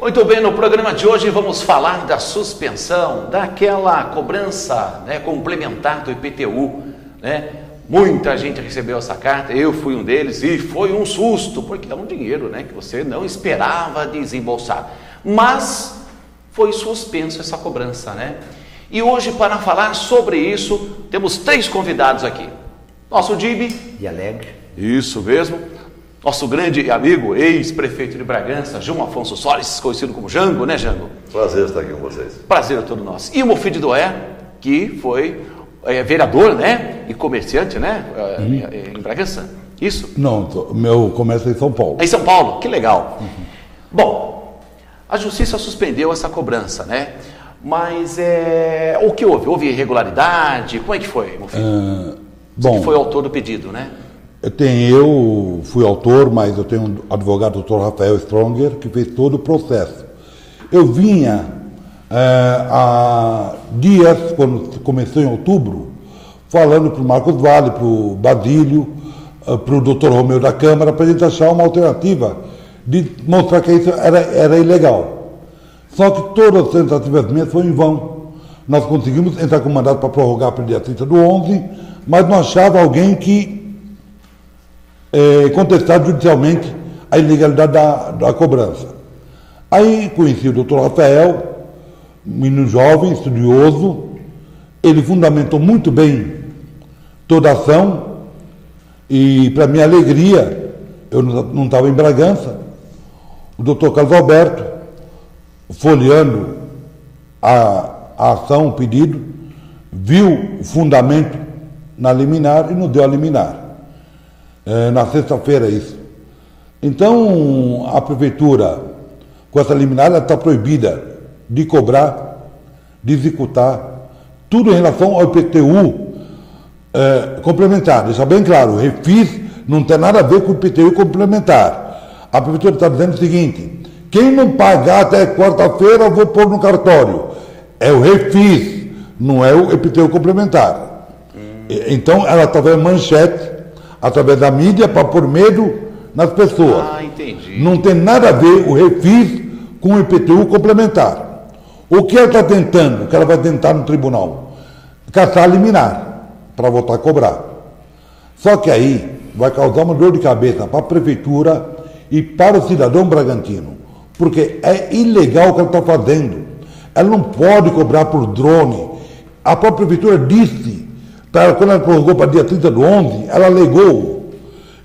Muito bem, no programa de hoje vamos falar da suspensão daquela cobrança, complementar do IPTU, Muita gente recebeu essa carta, eu fui um deles e foi um susto, porque é um dinheiro, que você não esperava desembolsar. Mas foi suspenso essa cobrança, E hoje, para falar sobre isso, temos 3 convidados aqui. Nosso Dibe. De Alegre. Isso mesmo. Nosso grande amigo, ex-prefeito de Bragança, João Afonso Solis, conhecido como Jango, Jango? Prazer estar aqui com vocês. Prazer é todo nosso. E o Mufid Doé, que foi vereador, e comerciante, em Bragança. Isso? Não, meu comércio é em São Paulo. É em São Paulo, que legal. Bom, a justiça suspendeu essa cobrança, Mas o que houve? Houve irregularidade? Como é que foi, Mufid? Você que foi autor do pedido, Eu fui autor, mas eu tenho um advogado, Dr. Rafael Stronger, que fez todo o processo. Eu vinha há dias, quando começou em outubro, falando para o Marcos Vale, para o Basílio, para o Dr. Romeu da Câmara, para a gente achar uma alternativa de mostrar que isso era ilegal. Só que todas as tentativas minhas foram em vão. Nós conseguimos entrar com mandato para prorrogar para o dia 30 do 11, mas não achava alguém que contestasse judicialmente a ilegalidade da cobrança. Aí conheci o Dr. Rafael, menino jovem, estudioso, ele fundamentou muito bem toda a ação e, para minha alegria, eu não estava em Bragança, o Dr. Carlos Alberto, folheando a ação, o pedido, viu o fundamento na liminar e nos deu a liminar. Na sexta-feira isso. Então, a prefeitura, com essa liminar, ela está proibida de cobrar, de executar, tudo em relação ao IPTU complementar. Deixa bem claro, o refis não tem nada a ver com o IPTU complementar. A prefeitura está dizendo o seguinte: quem não pagar até quarta-feira, eu vou pôr no cartório. É o refis, não é o IPTU complementar. Então, ela está vendo manchete através da mídia para pôr medo nas pessoas. Entendi. Não tem nada a ver o refis com o IPTU complementar. O que ela está tentando, o que ela vai tentar no tribunal? Caçar a liminar, para voltar a cobrar. Só que aí vai causar uma dor de cabeça para a prefeitura e para o cidadão bragantino, porque é ilegal o que ela está fazendo. Ela não pode cobrar por drone. A própria prefeitura disse, quando ela prorrogou para dia 30 do 11, ela alegou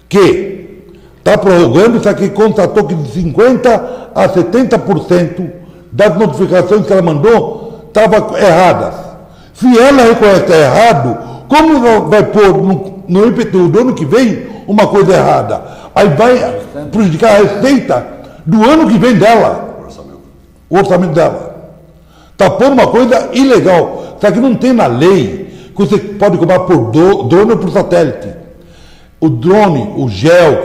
que está prorrogando, só que constatou que de 50% a 70% das notificações que ela mandou estavam erradas. Se ela reconhece que é errado, como ela vai pôr no IPTU do ano que vem uma coisa errada? Aí vai prejudicar a receita do ano que vem dela, o orçamento dela. Está pondo uma coisa ilegal. Só que não tem na lei que você pode cobrar por drone ou por satélite. O drone, o GEL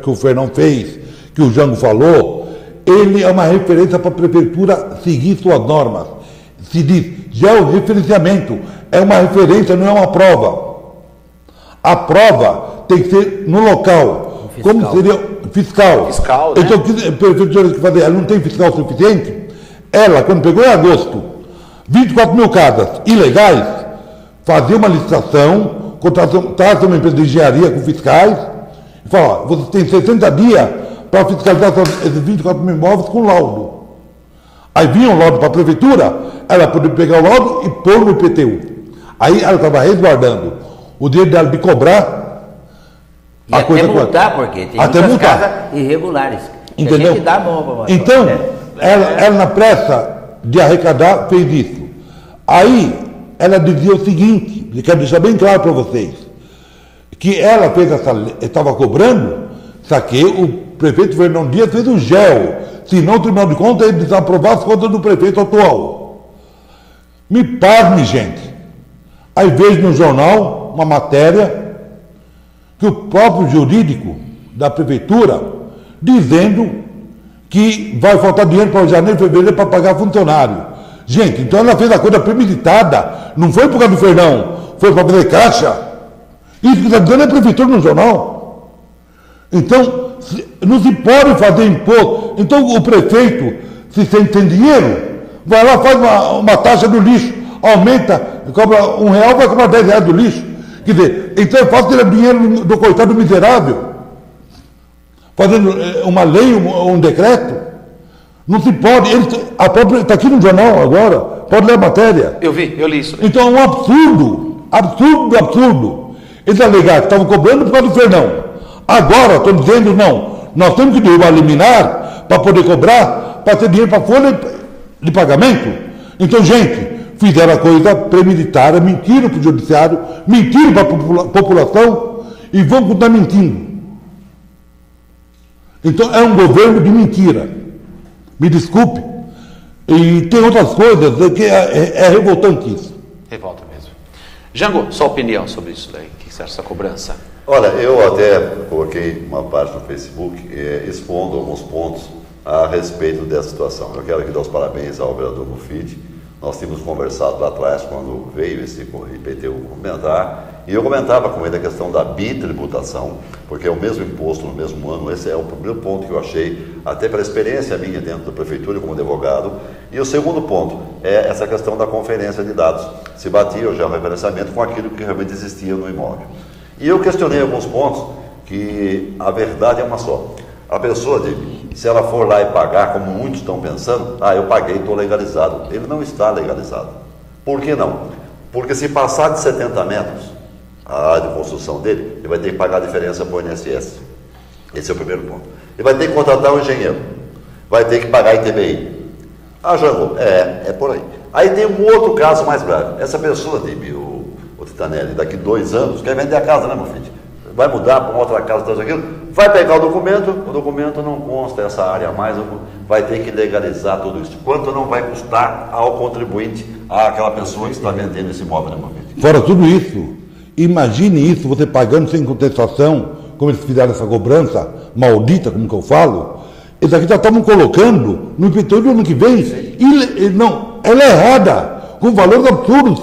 que o Fernão fez, que o Jango falou, ele é uma referência para a prefeitura seguir suas normas. Se diz georreferenciamento, é uma referência, não é uma prova. A prova tem que ser no local. Como seria fiscal? Fiscal, Então, o que a prefeitura tem que fazer? Ela não tem fiscal suficiente? Ela, quando pegou em agosto 24 mil casas ilegais, fazia uma licitação, contratar uma empresa de engenharia com fiscais e falar: você tem 60 dias para fiscalizar esses 24 mil imóveis com laudo. Aí vinha um laudo para a prefeitura, ela podia pegar o laudo e pôr no IPTU. Aí ela estava resguardando o direito dela de cobrar e a coisa. Até multar, porque tem muitas casas irregulares. Entendeu? A gente dá a mão para então, ela na pressa de arrecadar fez isso. Aí ela dizia o seguinte, eu quero deixar bem claro para vocês, que ela fez estava cobrando, só que o prefeito Fernão Dias fez o GEL, senão o Tribunal de Contas ia desaprovar as contas do prefeito atual. Me pasme, gente. Aí vejo no jornal uma matéria que o próprio jurídico da prefeitura dizendo que vai faltar dinheiro para janeiro e fevereiro para pagar funcionário. Gente, então ela fez a coisa premeditada, não foi por causa do Fernão, foi para fazer caixa. Isso que está dizendo é a prefeitura no jornal. Então, não se pode fazer imposto. Então o prefeito Se tem dinheiro, vai lá, faz uma taxa do lixo, aumenta, cobra R$1, vai cobrar R$10 do lixo. Quer dizer, então é fácil tirar dinheiro do coitado miserável, fazendo uma lei, um decreto. Não se pode, a própria está aqui no jornal agora, pode ler a matéria. Eu li isso. Então é um absurdo. Eles alegaram que estavam cobrando por causa do Fernão. Agora estão dizendo, não, nós temos que derrubar a liminar para poder cobrar, para ter dinheiro para folha de pagamento. Então, gente, fizeram a coisa premeditada, mentiram para o judiciário, mentiram para a população e vão continuar mentindo. Então é um governo de mentira. Me desculpe. E tem outras coisas que é revoltante isso. Revolta mesmo. Jango, sua opinião sobre isso daí? O que você acha dessa cobrança? Olha, eu até coloquei uma página no Facebook expondo alguns pontos a respeito dessa situação. Eu quero aqui dar os parabéns ao vereador Mufid. Nós tínhamos conversado lá atrás, quando veio esse IPTU comentar, e eu comentava com ele a questão da bitributação, porque é o mesmo imposto no mesmo ano. Esse é o primeiro ponto que eu achei, até pela experiência minha dentro da prefeitura como advogado. E o segundo ponto é essa questão da conferência de dados. Se batia já o referenciamento com aquilo que realmente existia no imóvel. E eu questionei alguns pontos que a verdade é uma só. A pessoa, se ela for lá e pagar, como muitos estão pensando, eu paguei, estou legalizado. Ele não está legalizado. Por que não? Porque se passar de 70 metros, a área de construção dele, ele vai ter que pagar a diferença para o INSS. Esse é o primeiro ponto. Ele vai ter que contratar um engenheiro. Vai ter que pagar ITBI. Jango, é por aí. Aí tem um outro caso mais grave. Essa pessoa, o Titanelli, daqui 2 anos, quer vender a casa, né, meu filho? Vai mudar para uma outra casa, tudo aquilo, vai pegar o documento não consta essa área a mais, vai ter que legalizar tudo isso. Quanto não vai custar ao contribuinte, àquela pessoa que está vendendo esse imóvel, né, meu filho? Fora tudo isso, imagine isso, você pagando sem contestação, como eles fizeram essa cobrança maldita, como que eu falo, eles aqui já estavam colocando no IPTU do ano que vem, ela é errada, com valores absurdos,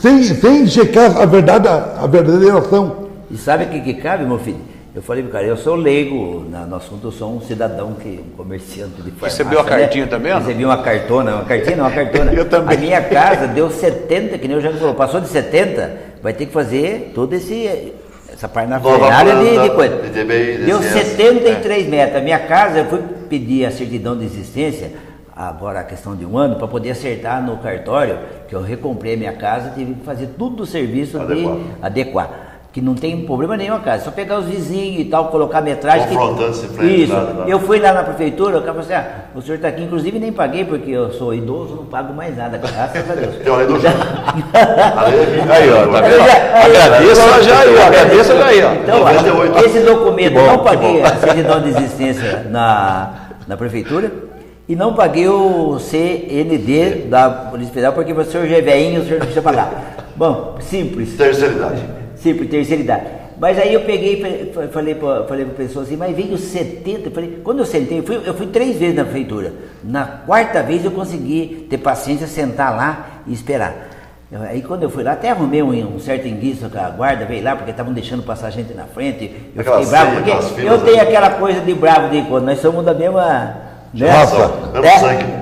sem checar a verdadeira ação. E sabe o que cabe, meu filho? Eu falei pro cara, eu sou leigo no assunto, eu sou um cidadão, um comerciante de farmácia. Recebeu a cartinha também? Recebi uma cartona. Eu também. A minha casa deu 70, que nem o Jango falou, passou de 70, vai ter que fazer toda essa parafernália de coisa. Deu 73 metros. A minha casa, eu fui pedir a certidão de existência, agora a questão de 1 ano, para poder acertar no cartório, que eu recomprei a minha casa, tive que fazer tudo o serviço de adequar. Que não tem problema nenhum a casa, só pegar os vizinhos e tal, colocar metragem. Confrontando-se frente. Isso. Eu fui lá na prefeitura, o cara falou assim, o senhor está aqui, inclusive nem paguei, porque eu sou idoso, não pago mais nada, graças a Deus. Tem uma lei do Aí, ó, tá vendo? Agradeço já aí, ó. Então, esse documento, não paguei a certidão de existência na prefeitura e não paguei o CND da Polícia Federal, porque o senhor já é velhinho, o senhor não precisa pagar. Bom, simples. Terceira idade. Sempre terceira idade. Mas aí eu peguei, falei para a pessoa assim, mas veio 70, quando eu sentei, eu fui 3 vezes na prefeitura. Na 4ª vez eu consegui ter paciência, sentar lá e esperar. Aí quando eu fui lá, até arrumei um certo indício com a guarda, veio lá, porque estavam deixando passar gente na frente. Eu fiquei bravo, porque eu tenho aquela coisa de bravo de quando nós somos da mesma...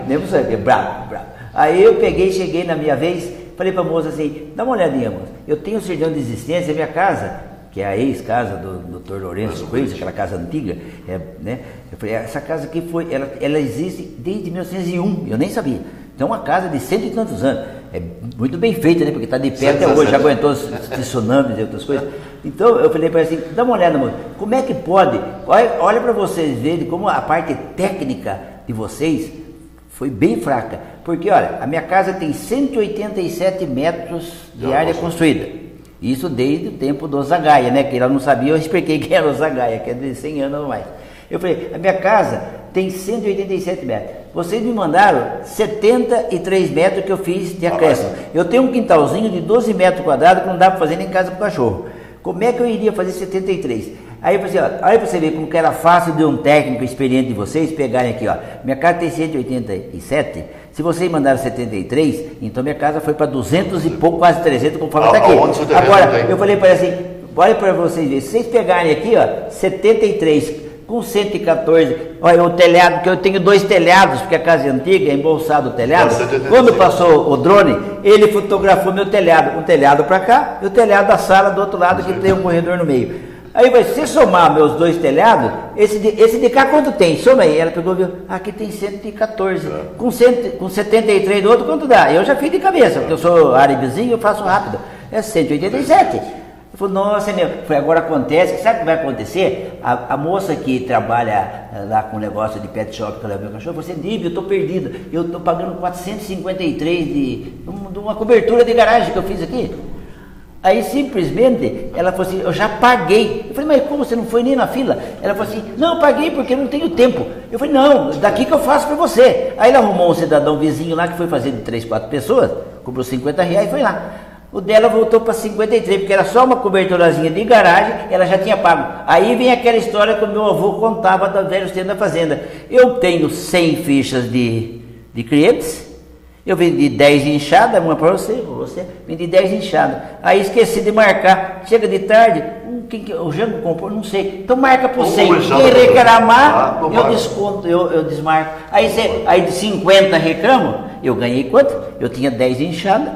Mesmo sangue, bravo. Aí eu cheguei na minha vez, falei para a moça assim, dá uma olhadinha, moça, eu tenho certidão de existência, minha casa, que é a ex-casa do Dr. Lourenço Coelho, aquela casa antiga, né? Eu falei, essa casa aqui ela existe desde 1901, eu nem sabia. Então uma casa de 100 e tantos anos, é muito bem feita, né? Porque está de pé até hoje, já aguentou os tsunamis e outras coisas. Então eu falei para ela assim, dá uma olhada, moça, como é que pode, olha para vocês verem como a parte técnica de vocês foi bem fraca, porque olha, a minha casa tem 187 metros de área construída, isso desde o tempo do Zagaia, né, que ela não sabia, eu expliquei quem era o Zagaia, que é de 100 anos ou mais. Eu falei, a minha casa tem 187 metros, vocês me mandaram 73 metros que eu fiz de acréscimo, eu tenho um quintalzinho de 12 metros quadrados que não dá para fazer nem casa para o cachorro, como é que eu iria fazer 73? Aí eu falei assim, olha para você ver como que era fácil de um técnico experiente de vocês pegarem aqui, ó. Minha casa tem 187, se vocês mandaram 73, então minha casa foi para 200 e pouco, quase 300, como falou, tá aqui. Agora, eu falei para ele assim, olha para vocês verem, se vocês pegarem aqui, ó, 73, com 114. Olha, o telhado, que eu tenho 2 telhados, porque a casa é antiga, é embolsado o telhado. Quando passou o drone, ele fotografou meu telhado, um telhado para cá e o telhado da sala do outro lado, que tem um corredor no meio. Aí vai, se somar meus 2 telhados, esse de cá quanto tem? Soma aí. Ela pegou e viu, aqui tem 114. Com 73 do outro, quanto dá? Eu já fiz de cabeça, porque eu sou árabezinho, eu faço rápido. É 187. Eu falei, nossa, meu. Eu falei, agora acontece, sabe o que vai acontecer? A moça que trabalha lá com o negócio de pet shop que eu levo meu cachorro, você Dívio, eu estou perdido. Eu estou pagando 453 de uma cobertura de garagem que eu fiz aqui. Aí simplesmente ela falou assim, eu já paguei. Eu falei, mas como você não foi nem na fila? Ela falou assim, não, eu paguei porque eu não tenho tempo. Eu falei, não, daqui que eu faço para você. Aí ela arrumou um cidadão vizinho lá que foi fazer de 3, 4 pessoas, cobrou R$50 e foi lá. O dela voltou para 53, porque era só uma coberturazinha de garagem, ela já tinha pago. Aí vem aquela história que o meu avô contava da velhos tempos da fazenda. Eu tenho 100 fichas de clientes. Eu vendi 10 enxadas, uma para você, vendi 10 enxadas. Aí esqueci de marcar. Chega de tarde, o Jango comprou, não sei. Então marca por 100. Quem reclamar, eu desconto, eu desmarco. Aí de 50 reclamo, eu ganhei quanto? Eu tinha 10 enxadas,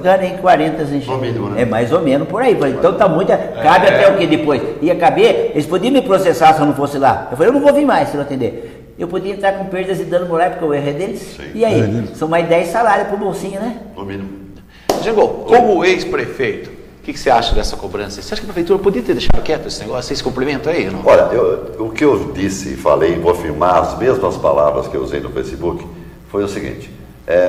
ganhei 40 enxadas. Mínimo, né? É mais ou menos por aí. Então tá muito. Cabe até o que depois? Ia caber, eles podiam me processar se eu não fosse lá. Eu falei, eu não vou vir mais se eu atender. Eu podia entrar com perdas e dano moral, porque o erro é deles. Sim. E aí? São mais 10 salários pro bolsinho, né? No mínimo. Jango, como ex-prefeito, o que você acha dessa cobrança? Você acha que a prefeitura podia ter deixado quieto esse negócio, esse complemento aí? Não? Olha, o que eu disse e falei, vou afirmar as mesmas palavras que eu usei no Facebook, foi o seguinte: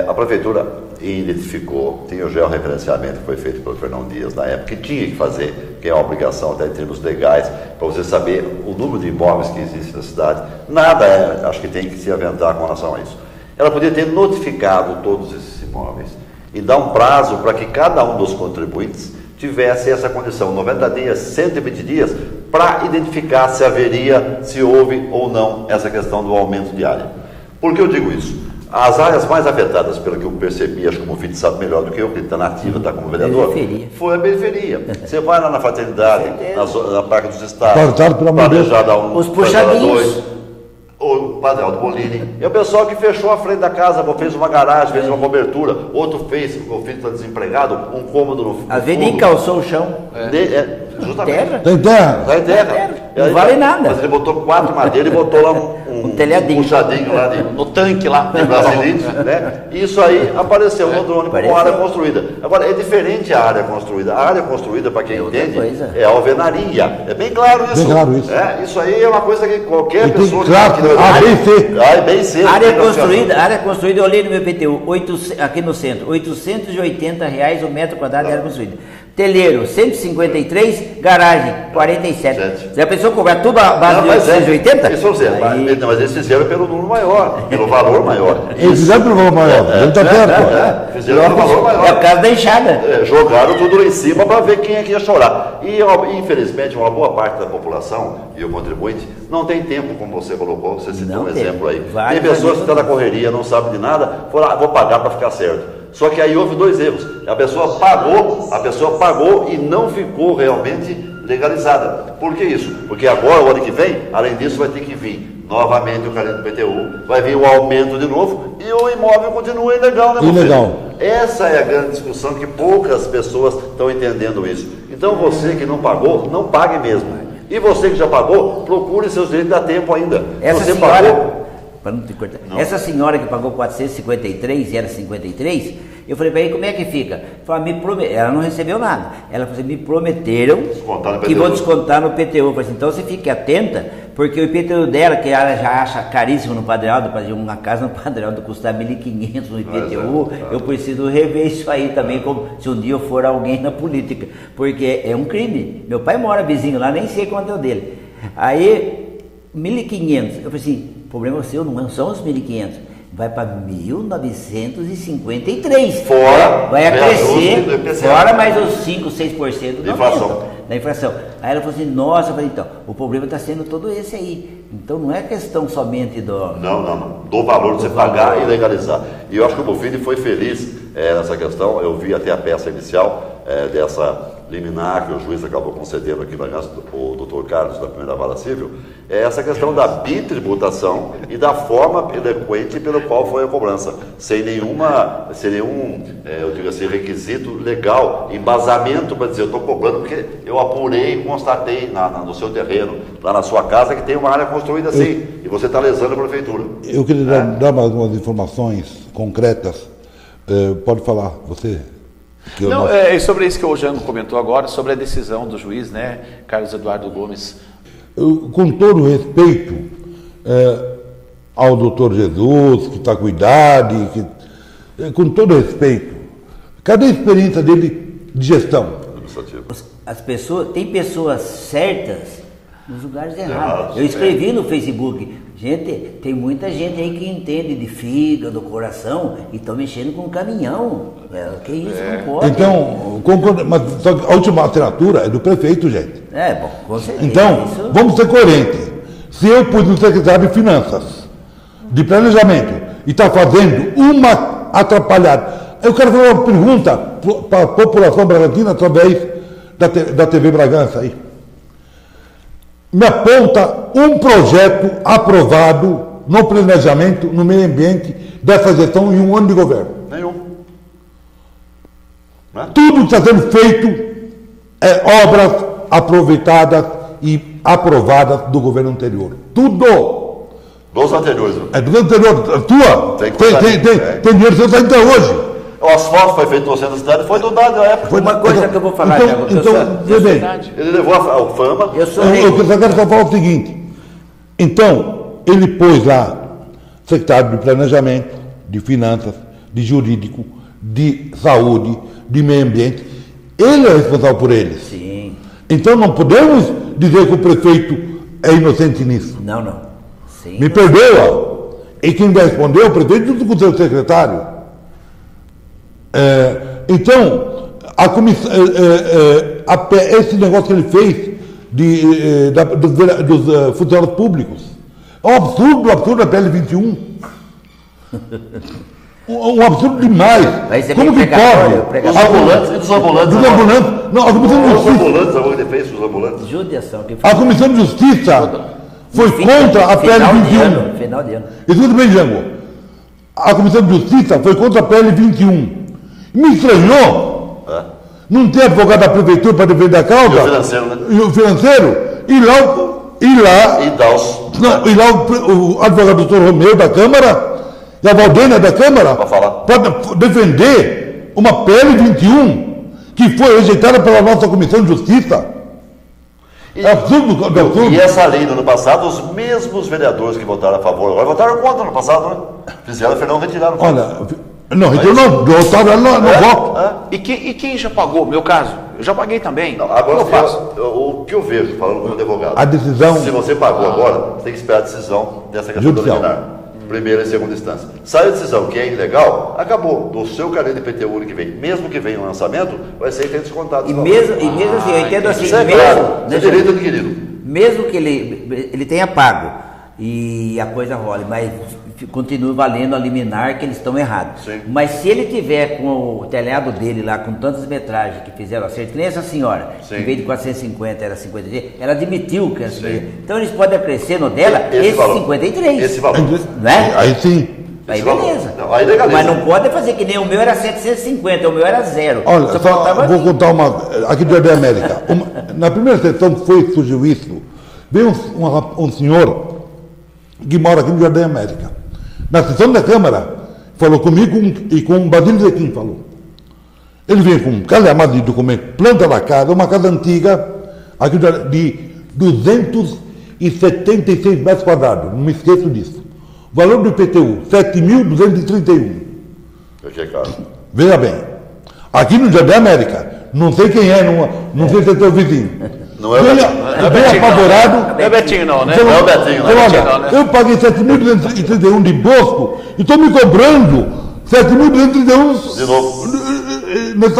a prefeitura identificou, tinha o georreferenciamento que foi feito pelo Fernão Dias na época, que tinha que fazer, que é uma obrigação até em termos legais, para você saber o número de imóveis que existe na cidade. Nada, acho que tem que se aventar com relação a isso. Ela podia ter notificado todos esses imóveis e dar um prazo para que cada um dos contribuintes tivesse essa condição, 90 dias, 120 dias, para identificar se haveria, se houve ou não essa questão do aumento de área. Por que eu digo isso? As áreas mais afetadas, pelo que eu percebi, acho que o Mufid sabe melhor do que eu, que está nativa, está como vereador, foi a periferia. Você vai lá na Fraternidade, na Parque dos Estados, planejada 1, os puxadinhos, 2, o Padre Aldo Bolini. É o pessoal que fechou a frente da casa, fez uma garagem, fez uma cobertura, outro fez, o filho está desempregado, um cômodo no fundo. Às vezes nem calçou o chão. Justamente. Tem terra? Tem terra. Não vale nada. Mas ele botou 4 madeiras e botou lá um telhadinho. puxadinho lá no tanque lá. De Brasilite, né? Isso aí apareceu no drone como área construída. Agora, é diferente a área construída. A área construída, para quem entende, é alvenaria. É bem claro isso. Bem claro isso. Isso aí é uma coisa que qualquer pessoa... Claro, bem cedo. Área construída, eu olhei no meu PTU, aqui no centro, R$880 o metro quadrado de área construída. Telheiro, 153, garagem, 47. Já pensou cobrar tudo a base de 880? Isso mas eles fizeram pelo número maior, pelo valor maior. Eles fizeram pelo valor maior, ele está certo. Fizeram pelo valor maior. É o caso da enxada. Jogaram tudo lá em cima para ver quem é que ia chorar. E, infelizmente, uma boa parte da população e o contribuinte não tem tempo, como você colocou, você citou um exemplo aí. Tem pessoas que estão na correria, não sabem de nada, falaram, vou pagar para ficar certo. Só que aí houve 2 erros. A pessoa pagou e não ficou realmente legalizada. Por que isso? Porque agora, o ano que vem, além disso, vai ter que vir novamente o carnê do PTU, vai vir o aumento de novo e o imóvel continua ilegal, né, meu filho? Ilegal. Essa é a grande discussão, que poucas pessoas estão entendendo isso. Então você que não pagou, não pague mesmo. E você que já pagou, procure seus direitos, dá tempo ainda. Essa senhora... Para não te cortar. Não. Essa senhora que pagou 453 e era 53, eu falei para ele, como é que fica? Ela não recebeu nada. Ela falou assim, me prometeram que vão descontar no PTU. Eu falei assim, então você fique atenta, porque o IPTU dela, que ela já acha caríssimo no Padre Aldo, para uma casa no Padre Aldo custar 1.500 no IPTU, eu preciso rever isso aí também, como se um dia eu for alguém na política, porque é um crime. Meu pai mora vizinho lá, nem sei quanto é o dele. Aí, 1.500, eu falei assim, o problema seu não são os 1.500, vai para 1.953. Fora, vai crescer, fora mais os 5, 6% da inflação. Aí ela falou assim, nossa, eu falei, então, o problema está sendo todo esse aí. Então não é questão somente do... Não, do valor de você pagar e legalizar. E eu acho que o Mufid foi feliz nessa questão. Eu vi até a peça inicial liminar que o juiz acabou concedendo aqui o doutor Carlos da primeira vara civil, é essa questão da bitributação e da forma eloquente pelo qual foi a cobrança, sem nenhum, eu digo assim, requisito legal, embasamento para dizer, eu estou cobrando porque eu apurei, constatei no seu terreno, lá na sua casa, que tem uma área construída assim, e você está lesando a prefeitura. Eu queria dar algumas informações concretas. Pode falar, você. Não, é sobre isso que o Jango comentou agora, sobre a decisão do juiz, né, Carlos Eduardo Gomes. Com todo respeito ao doutor Jesus, que está com idade, com todo respeito, cadê a experiência dele de gestão? Tem pessoas certas nos lugares errados. Eu escrevi no Facebook, gente, tem muita gente aí que entende de fígado, coração, e estão mexendo com um caminhão. Que isso, não pode. Então, mas a última assinatura é do prefeito, gente. Bom, com certeza. Então, vamos ser coerentes. Se eu pus no secretário de Finanças, de Planejamento, e está fazendo uma atrapalhada, eu quero fazer uma pergunta para a população brasileira através da TV Bragança aí. Me aponta um projeto aprovado no planejamento, no meio ambiente dessa gestão em um ano de governo. Nenhum. Tudo está sendo feito obras aproveitadas e aprovadas do governo anterior. Tudo. Dos anteriores. Dos anteriores. Tua. Tem dinheiro que você está até hoje. O asfalto foi feito no centro da cidade, foi do dado na época. Uma coisa que eu vou falar, ele levou a fama. Eu só quero só falar o seguinte. Então, ele pôs lá secretário de Planejamento, de Finanças, de Jurídico, de Saúde, de Meio Ambiente. Ele é responsável por eles. Sim. Então, não podemos dizer que o prefeito é inocente nisso. Não. Sim, Me perdoa. E quem vai responder é o prefeito junto com o seu secretário. Então, a comissão, esse negócio que ele fez dos funcionários públicos é um absurdo a PL 21. Um absurdo demais. Como que pode? Os ambulantes e dos ambulantes. Dos ambulantes. Não, a Comissão de Justiça. Os ambulantes, a defesa dos ambulantes. Judiação. A Comissão de Justiça foi contra a PL 21. Final de ano. Escuta bem, Jango. A Comissão de Justiça foi contra a PL 21. Me estranhou. Não tem advogado da prefeitura para defender a causa. E o financeiro, né? E o financeiro. E lá o advogado doutor Romeu da Câmara e a Valdênia da Câmara para defender uma PL 21 que foi rejeitada pela nossa Comissão de Justiça. É absurdo. E essa lei no ano passado, os mesmos vereadores que votaram a favor agora votaram contra no passado, né? Fizeram o retiraram. Não, votaram no voto. E quem já pagou? Meu caso, eu já paguei também. Não, agora eu faço. O que eu vejo, falando como advogado, a decisão. Se você pagou agora, você tem que esperar a decisão dessa questão do liminar. Primeira e segunda instância. Sai a decisão que é ilegal, acabou. Do seu carnê de IPTU que vem, mesmo que venha um lançamento, vai ser descontado. E mesmo assim, eu entendo assim, é direito adquirido. Mesmo que ele tenha pago e a coisa role, mas continua valendo a liminar que eles estão errados. Sim. Mas se ele tiver com o telhado dele lá, com tantas metragens que fizeram acerto, que nem essa senhora, Sim. em vez de 450 era 53, ela admitiu que era 53. Então eles podem acrescer no dela esse 53. Esse valor. Né? Aí sim. Aí beleza. Não, aí legaliza. Mas não pode fazer que nem o meu era 750, o meu era 0. Olha, vou contar uma. Aqui do Jardim América. Na primeira sessão que surgiu isso, veio um senhor que mora aqui no Jardim América. Na sessão da Câmara, falou comigo e com o Basílio Zequim falou. Ele veio com um calhamado de documento, planta da casa, uma casa antiga, aqui de 276 metros quadrados, não me esqueço disso. O valor do IPTU, 7.231. Que é caro. Veja bem, aqui no Jardim América, não sei quem é, não sei se é teu vizinho. Não é o Betinho. Bem apavorado. Não é Betinho não, né? Não é o Betinho, não. Eu paguei 7.231 de imposto e estou me cobrando 7.231 de novo.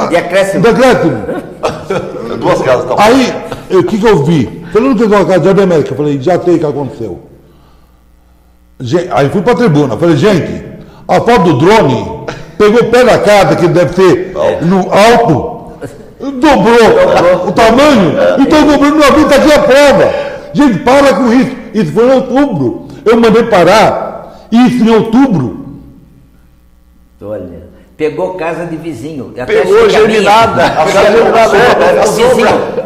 De acréscimo. Duas casas estão. Aí, o que eu vi? Falei, não pegou a casa do Jardim América. Eu falei, já sei o que aconteceu. Aí fui para a tribuna. Falei, gente, a foto do drone pegou o pé da casa, que deve ser no alto. dobrou o tamanho, então dobrou no avião, está aqui a prova. Gente, para com isso. Isso foi em outubro. Eu mandei parar, isso em outubro. Olha, pegou casa de vizinho. Pegou germinada.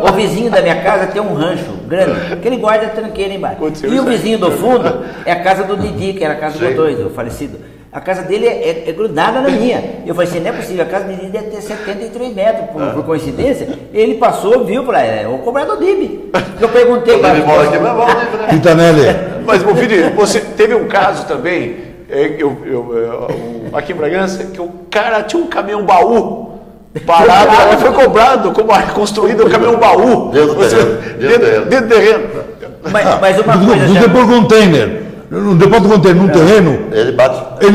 O vizinho da minha casa tem um rancho grande, que ele guarda tranqueira embaixo. E o vizinho do fundo é a casa do Didi, que era a casa do dois, o falecido. A casa dele é grudada na minha. Eu falei assim, não é possível, a casa dele deve ter 73 metros, por coincidência. Ele passou, viu, falei, vou cobrar do DIB. Eu perguntei para ele. Quintanelli. Mas, meu filho, você teve um caso também, aqui em Bragança, que o cara tinha um caminhão-baú parado, foi cobrado, como construído um caminhão-baú. Dentro do terreno. Mas uma coisa... Depois do container. Depois do container, num terreno, ele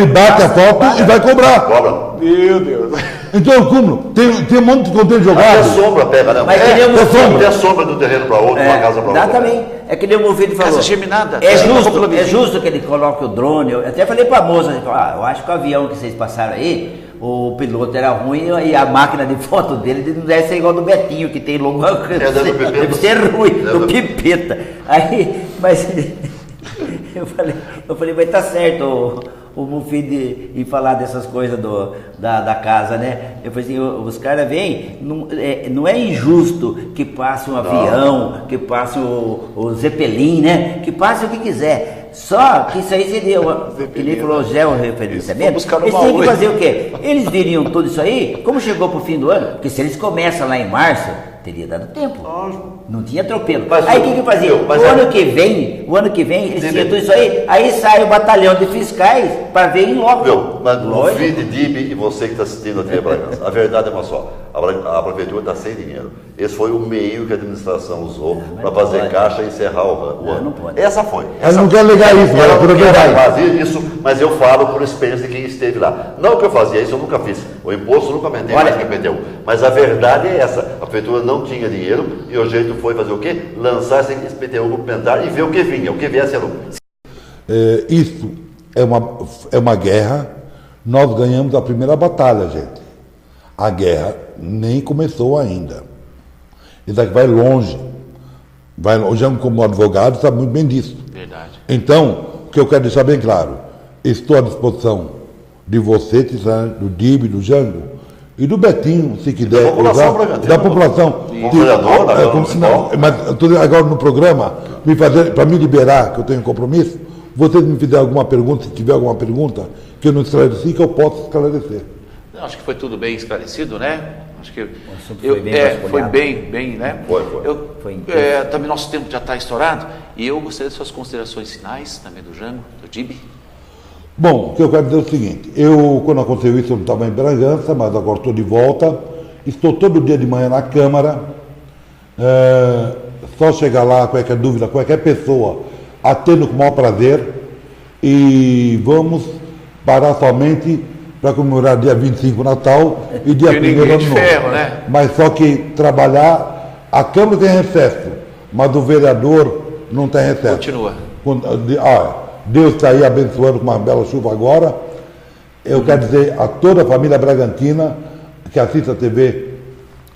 bate a foto e vai cobrar. Cobra. Meu Deus. Então, como? Tem um monte de container jogado. Até sombra pega, né? Mas Até sombra do terreno para outro, uma casa para outra. Exatamente. É que nem o meu filho falou. Casa germinada. É justo que ele coloque o drone. Eu até falei para a moça, eu acho que o avião que vocês passaram aí, o piloto era ruim e a máquina de foto dele não deve ser igual do Betinho, que tem longo alcance. Deve ser ruim, do Pipeta. Aí, mas... Eu falei, mas tá certo o Mufid ir falar dessas coisas da casa, né? Eu falei assim, os caras vêm, não é injusto que passe um avião, que passe o Zeppelin, né? Que passe o que quiser. Só que isso aí seria, que nem falou o Zé, o referenciamento, eles têm que fazer o quê? Eles viriam tudo isso aí, como chegou pro fim do ano, porque se eles começam lá em março, teria dado tempo. Não tinha atropelo. Aí o que fazia? O ano que vem, eles tinham tudo isso aí sai o batalhão de fiscais para ver em loco. Mas o Fid, DIB e você que está assistindo aqui a Bragança, a verdade é uma só. A prefeitura está sem dinheiro. Esse foi o meio que a administração usou para fazer caixa e encerrar o ano. Não pode. Essa foi. Ela não quer ligar isso, ela não quer fazer isso, mas eu falo por experiência de quem esteve lá. Não que eu fazia isso, eu nunca fiz. O imposto eu nunca aumentei mais que o IPTU. Mas a verdade é essa. A prefeitura não tinha dinheiro e o jeito foi fazer o quê? Lançar esse IPTU complementar e ver o que vinha, o que viesse era isso é uma guerra. Nós ganhamos a primeira batalha, gente. A guerra nem começou ainda. Isso aqui vai longe. Já como advogado, sabe muito bem disso. Verdade. Então, o que eu quero deixar bem claro, estou à disposição de você, do DIB, do Jango e do Betinho, se quiser. Da população. Mas agora no programa, para me liberar, que eu tenho compromisso, vocês me fizerem alguma pergunta, se tiver alguma pergunta que eu não esclareci, que eu possa esclarecer. Acho que foi tudo bem esclarecido, né? Acho que foi bem, né? Foi também nosso tempo já está estourado e eu gostaria de suas considerações finais também do Jango, do DIB. Bom, o que eu quero dizer é o seguinte, quando aconteceu isso, eu não estava em Bragança, mas agora estou de volta, estou todo dia de manhã na Câmara, só chegar lá, qualquer dúvida, qualquer pessoa, atendo com o maior prazer e vamos parar somente para comemorar dia 25 Natal e dia 1º Ano Novo. Né? Mas só que trabalhar, a Câmara tem recesso, mas o vereador não tem recesso. Continua. Deus está aí abençoando com uma bela chuva agora. Eu quero dizer a toda a família bragantina que assiste a TV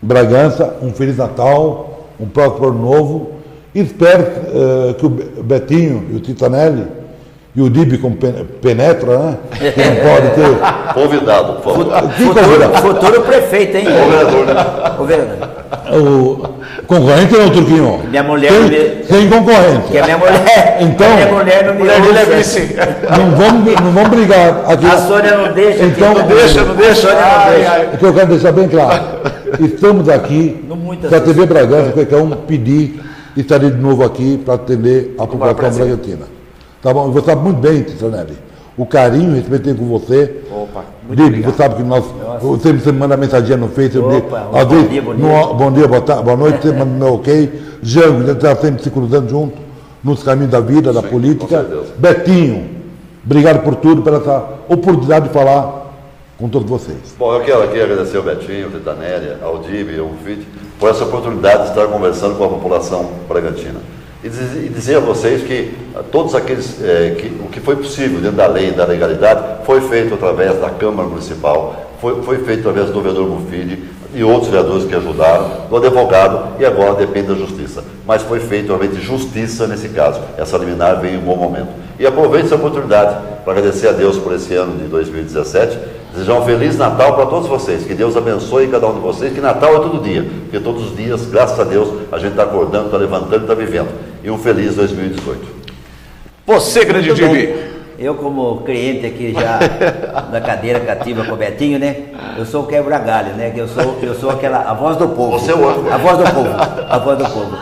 Bragança, um Feliz Natal, um próspero Ano Novo. Espero que o Betinho e o Titanelli e o DIB como penetra, né? Que não pode ter... Convidado, por favor. Futuro prefeito, hein? O vereador. O concorrente não, Turquinho? Minha mulher... Sem concorrente. Que a minha mulher... Então, minha mulher não me vice. Não vamos brigar aqui. A Sônia não deixa. Então, não deixa. O que eu quero deixar bem claro. Estamos aqui para a TV Bragança, qualquer um pedir, estarei de novo aqui para atender a população bragantina. Tá bom? Você sabe muito bem, Titanelli, o carinho e respeito que tenho com você. Opa, Digo, você sabe que você me manda mensagem no Facebook. Bom dia, boa noite, você manda meu ok. Jango, a gente está sempre se cruzando junto nos caminhos da vida, da política. Betinho, obrigado por tudo, por essa oportunidade de falar com todos vocês. Bom, eu quero aqui agradecer ao Betinho, ao Titanelli, ao DIB, ao Fid, por essa oportunidade de estar conversando com a população bragantina. E dizer a vocês que todos aqueles, o que foi possível dentro da lei e da legalidade, foi feito através da Câmara Municipal, foi feito através do vereador Mufidi e outros vereadores que ajudaram, do advogado, e agora depende da justiça. Mas foi feito realmente justiça nesse caso. Essa liminar veio em um bom momento. E aproveito essa oportunidade para agradecer a Deus por esse ano de 2017, desejar um Feliz Natal para todos vocês, que Deus abençoe cada um de vocês, que Natal é todo dia, porque todos os dias, graças a Deus, a gente está acordando, está levantando, está vivendo. E um feliz 2018. Você, grande Jimmy. Eu, como cliente aqui já da cadeira cativa com o Betinho, né? Eu sou o quebra-galho, né? Que eu sou a voz do povo. Você é o âncora. A voz do povo. A voz do povo.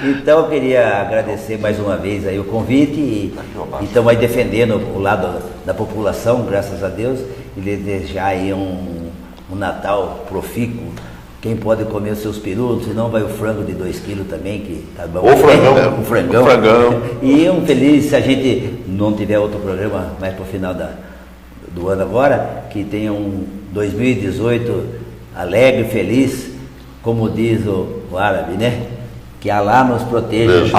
Então eu queria agradecer mais uma vez aí o convite e estamos aí defendendo o lado da população, graças a Deus, e desejar aí um Natal profícuo. Quem pode comer os seus perus, senão vai o frango de 2 quilos também, que tá bom. O frangão. O frangão. O frangão. E um feliz, se a gente não tiver outro programa mais para o final do ano agora, que tenha um 2018 alegre, feliz, como diz o árabe, né? Que Alá nos proteja.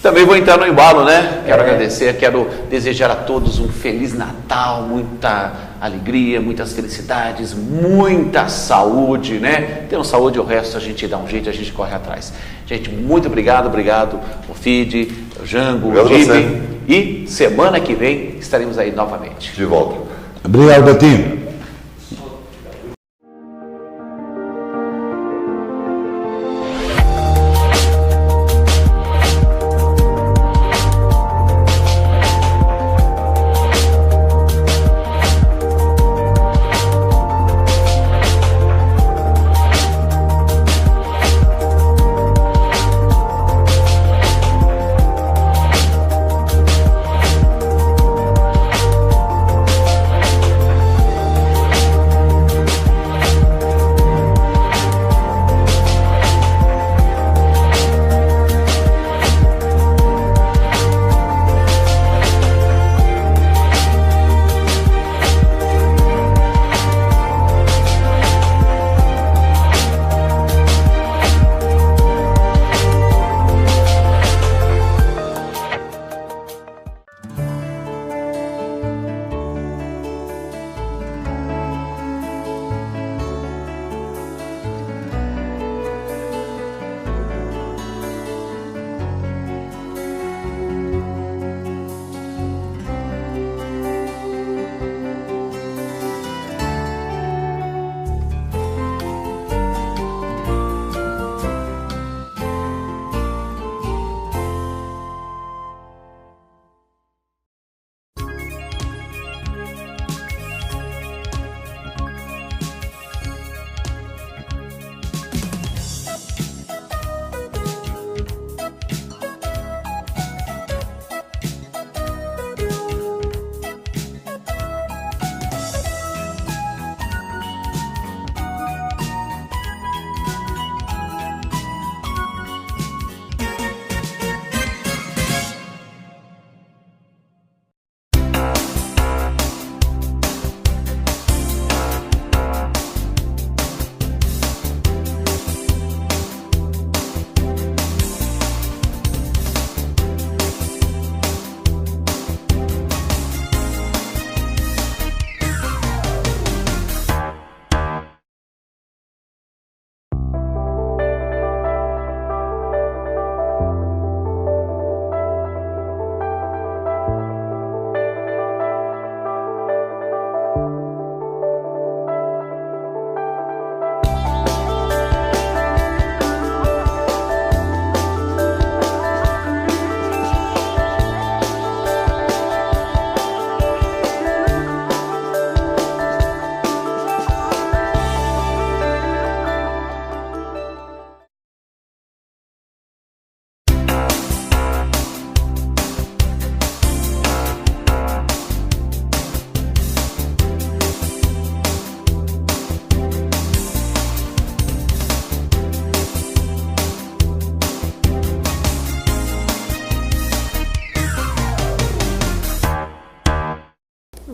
Também vou entrar no embalo, né? Quero agradecer, quero desejar a todos um Feliz Natal, muita alegria, muitas felicidades, muita saúde, né? Tendo saúde, o resto a gente dá um jeito, a gente corre atrás. Gente, muito obrigado, o Fid, o Jango, o Jimmy. E semana que vem estaremos aí novamente. De volta. Obrigado, Betinho.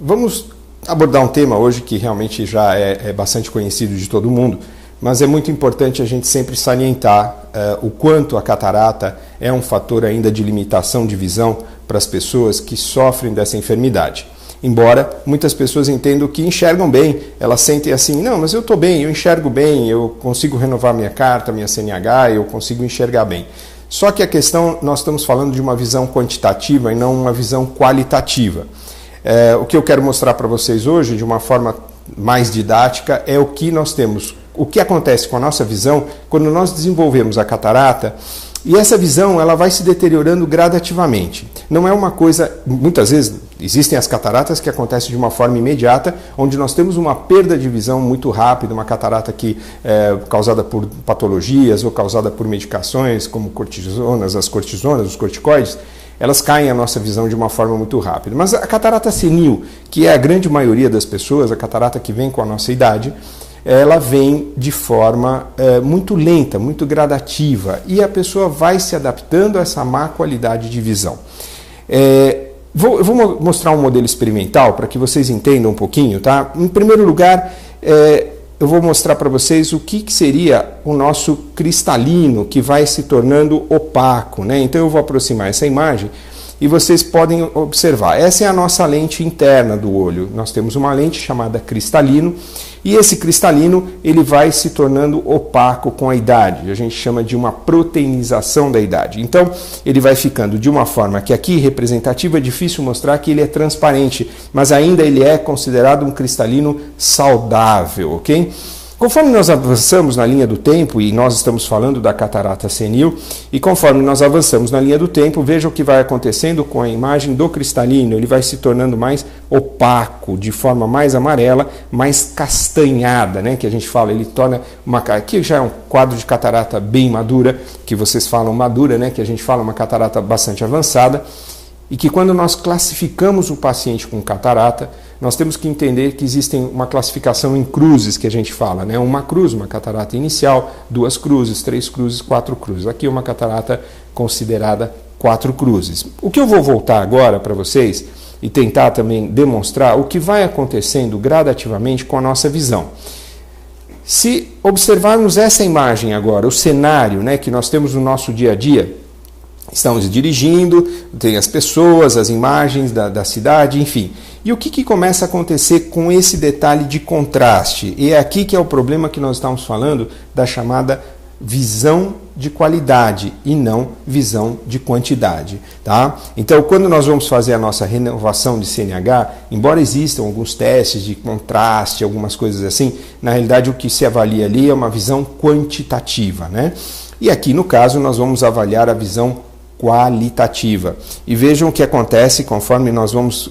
Vamos abordar um tema hoje que realmente já é bastante conhecido de todo mundo, mas é muito importante a gente sempre salientar o quanto a catarata é um fator ainda de limitação de visão para as pessoas que sofrem dessa enfermidade. embora muitas pessoas entendam que enxergam bem, elas sentem assim, não, mas eu estou bem, eu enxergo bem, eu consigo renovar minha carta, minha CNH, eu consigo enxergar bem. Só que a questão, nós estamos falando de uma visão quantitativa e não uma visão qualitativa. O que eu quero mostrar para vocês hoje, de uma forma mais didática, é o que nós temos, o que acontece com a nossa visão quando nós desenvolvemos a catarata. E essa visão, ela vai se deteriorando gradativamente. Não é uma coisa, muitas vezes existem as cataratas que acontecem de uma forma imediata, onde nós temos uma perda de visão muito rápida, uma catarata que é causada por patologias ou causada por medicações, como cortisonas, as cortisonas, os corticoides, elas caem a nossa visão de uma forma muito rápida. Mas a catarata senil, que é a grande maioria das pessoas, a catarata que vem com a nossa idade, ela vem de forma muito lenta, muito gradativa, e a pessoa vai se adaptando a essa má qualidade de visão. Eu vou mostrar um modelo experimental para que vocês entendam um pouquinho, tá? Em primeiro lugar, eu vou mostrar para vocês o que seria o nosso cristalino, que vai se tornando opaco, né? Então eu vou aproximar essa imagem e vocês podem observar. Essa é a nossa lente interna do olho. Nós temos uma lente chamada cristalino, e esse cristalino ele vai se tornando opaco com a idade. A gente chama de uma proteinização da idade. Então ele vai ficando de uma forma que aqui representativa, é difícil mostrar que ele é transparente, mas ainda ele é considerado um cristalino saudável, ok? Conforme nós avançamos na linha do tempo, e nós estamos falando da catarata senil, e conforme nós avançamos na linha do tempo, veja o que vai acontecendo com a imagem do cristalino. Ele vai se tornando mais opaco, de forma mais amarela, mais castanhada, né? Que a gente fala, ele torna uma... Aqui já é um quadro de catarata bem madura, que vocês falam madura, né? Que a gente fala uma catarata bastante avançada, e que quando nós classificamos o paciente com catarata, nós temos que entender que existem uma classificação em cruzes que a gente fala, né? Uma cruz, uma catarata inicial, 2 cruzes, 3 cruzes, 4 cruzes. Aqui é uma catarata considerada 4 cruzes. O que eu vou voltar agora para vocês e tentar também demonstrar o que vai acontecendo gradativamente com a nossa visão. Se observarmos essa imagem agora, o cenário, né, que nós temos no nosso dia a dia, estamos dirigindo, tem as pessoas, as imagens da cidade, enfim. E o que começa a acontecer com esse detalhe de contraste? E é aqui que é o problema que nós estamos falando da chamada visão de qualidade e não visão de quantidade, tá? Então, quando nós vamos fazer a nossa renovação de CNH, embora existam alguns testes de contraste, algumas coisas assim, na realidade o que se avalia ali é uma visão quantitativa, né? E aqui, no caso, nós vamos avaliar a visão qualitativa. E vejam o que acontece conforme nós vamos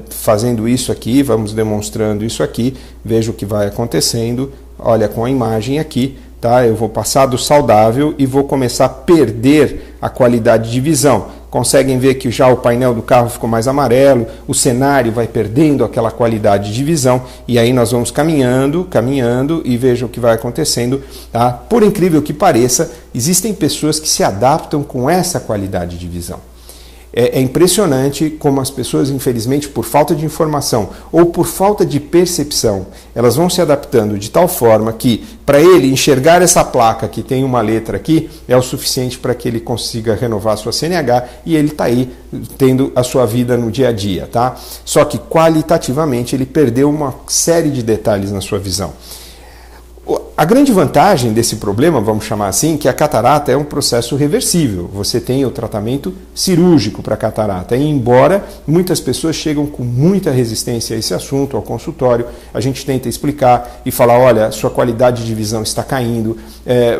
fazendo isso aqui, vamos demonstrando isso aqui, veja o que vai acontecendo, olha com a imagem aqui, tá? Eu vou passar do saudável e vou começar a perder a qualidade de visão. Conseguem ver que já o painel do carro ficou mais amarelo, o cenário vai perdendo aquela qualidade de visão, e aí nós vamos caminhando e vejam o que vai acontecendo, tá? Por incrível que pareça, existem pessoas que se adaptam com essa qualidade de visão. É impressionante como as pessoas, infelizmente, por falta de informação ou por falta de percepção, elas vão se adaptando de tal forma que, para ele enxergar essa placa que tem uma letra aqui, é o suficiente para que ele consiga renovar a sua CNH e ele está aí tendo a sua vida no dia a dia, tá? Só que qualitativamente ele perdeu uma série de detalhes na sua visão. A grande vantagem desse problema, vamos chamar assim, que a catarata é um processo reversível. Você tem o tratamento cirúrgico para a catarata. E embora muitas pessoas chegam com muita resistência a esse assunto, ao consultório, a gente tenta explicar e falar, olha, sua qualidade de visão está caindo,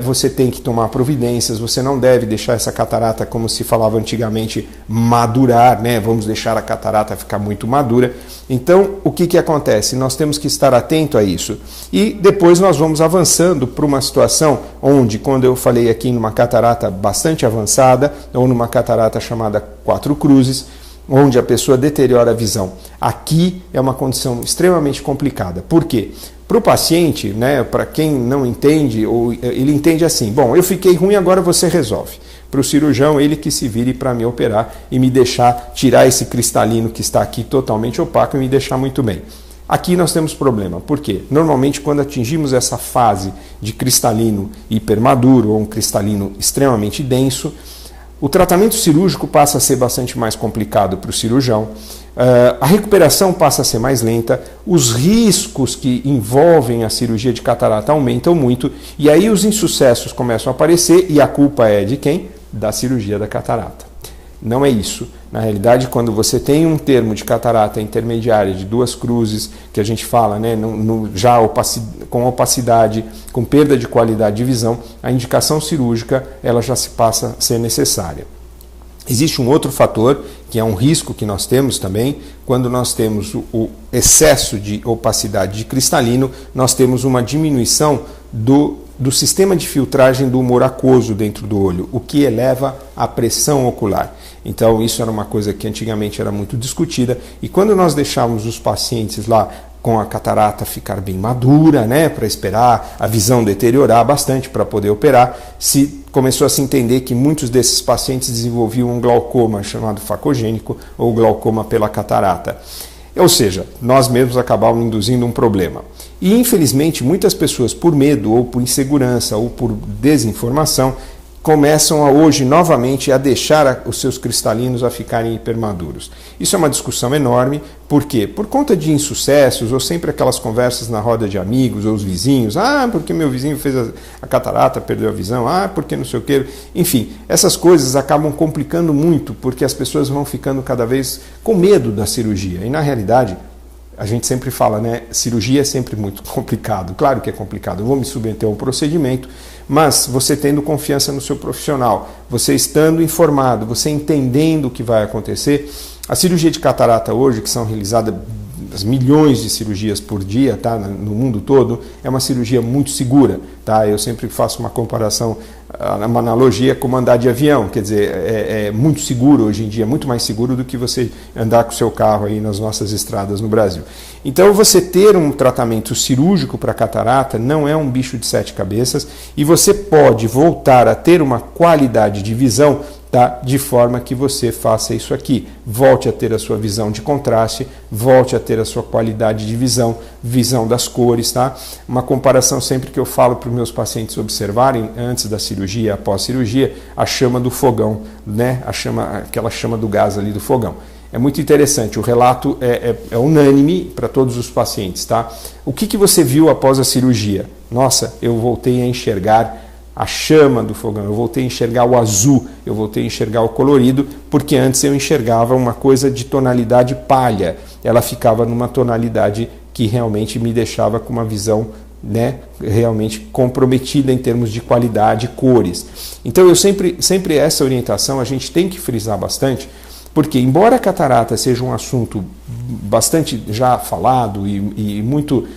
você tem que tomar providências, você não deve deixar essa catarata, como se falava antigamente, madurar, né? Vamos deixar a catarata ficar muito madura. Então, o que acontece? Nós temos que estar atento a isso. E depois nós vamos avançando para uma situação onde, quando eu falei aqui numa catarata bastante avançada, ou numa catarata chamada 4 cruzes, onde a pessoa deteriora a visão. Aqui é uma condição extremamente complicada. Por quê? Para o paciente, né, para quem não entende, ou ele entende assim, bom, eu fiquei ruim, agora você resolve. Para o cirurgião, ele que se vire para me operar e me deixar tirar esse cristalino que está aqui totalmente opaco e me deixar muito bem. Aqui nós temos problema. Por quê? Normalmente, quando atingimos essa fase de cristalino hipermaduro ou um cristalino extremamente denso, o tratamento cirúrgico passa a ser bastante mais complicado para o cirurgião. A recuperação passa a ser mais lenta, os riscos que envolvem a cirurgia de catarata aumentam muito, e aí os insucessos começam a aparecer, e a culpa é de quem? Da cirurgia da catarata. Não é isso. Na realidade, quando você tem um termo de catarata intermediária de 2 cruzes, que a gente fala, né, já com opacidade, com perda de qualidade de visão, a indicação cirúrgica ela já se passa a ser necessária. Existe um outro fator, que é um risco que nós temos também, quando nós temos o excesso de opacidade de cristalino, nós temos uma diminuição do sistema de filtragem do humor aquoso dentro do olho, o que eleva a pressão ocular. Então isso era uma coisa que antigamente era muito discutida, e quando nós deixávamos os pacientes lá com a catarata ficar bem madura, né, para esperar a visão deteriorar bastante para poder operar, começou a se entender que muitos desses pacientes desenvolviam um glaucoma chamado facogênico ou glaucoma pela catarata. Ou seja, nós mesmos acabávamos induzindo um problema. E infelizmente muitas pessoas, por medo ou por insegurança ou por desinformação, começam hoje novamente a deixar os seus cristalinos a ficarem hipermaduros. Isso é uma discussão enorme, por quê? Por conta de insucessos ou sempre aquelas conversas na roda de amigos ou os vizinhos, porque meu vizinho fez a catarata, perdeu a visão, porque não sei o quê. Enfim, essas coisas acabam complicando muito porque as pessoas vão ficando cada vez com medo da cirurgia. E na realidade, a gente sempre fala, né, cirurgia é sempre muito complicado. Claro que é complicado, eu vou me submeter a um procedimento, mas você tendo confiança no seu profissional, você estando informado, você entendendo o que vai acontecer. A cirurgia de catarata hoje, que são realizadas milhões de cirurgias por dia, tá, no mundo todo, é uma cirurgia muito segura. Tá? Eu sempre faço uma comparação, uma analogia com andar de avião, quer dizer, é muito seguro hoje em dia, muito mais seguro do que você andar com o seu carro aí nas nossas estradas no Brasil. Então você ter um tratamento cirúrgico para catarata não é um bicho de 7 cabeças, e você pode voltar a ter uma qualidade de visão, tá? De forma que você faça isso aqui, volte a ter a sua visão de contraste, volte a ter a sua qualidade de visão, visão das cores, tá? Uma comparação sempre que eu falo para os meus pacientes observarem, antes da cirurgia, após cirurgia, a chama do fogão, né? Aquela chama do gás ali do fogão. É muito interessante, o relato é unânime para todos os pacientes, tá? O que você viu após a cirurgia? Nossa, eu voltei a enxergar a chama do fogão, eu voltei a enxergar o azul, eu voltei a enxergar o colorido, porque antes eu enxergava uma coisa de tonalidade palha, ela ficava numa tonalidade que realmente me deixava com uma visão, né, realmente comprometida em termos de qualidade, cores. Então eu sempre essa orientação a gente tem que frisar bastante, porque embora a catarata seja um assunto bastante já falado e muito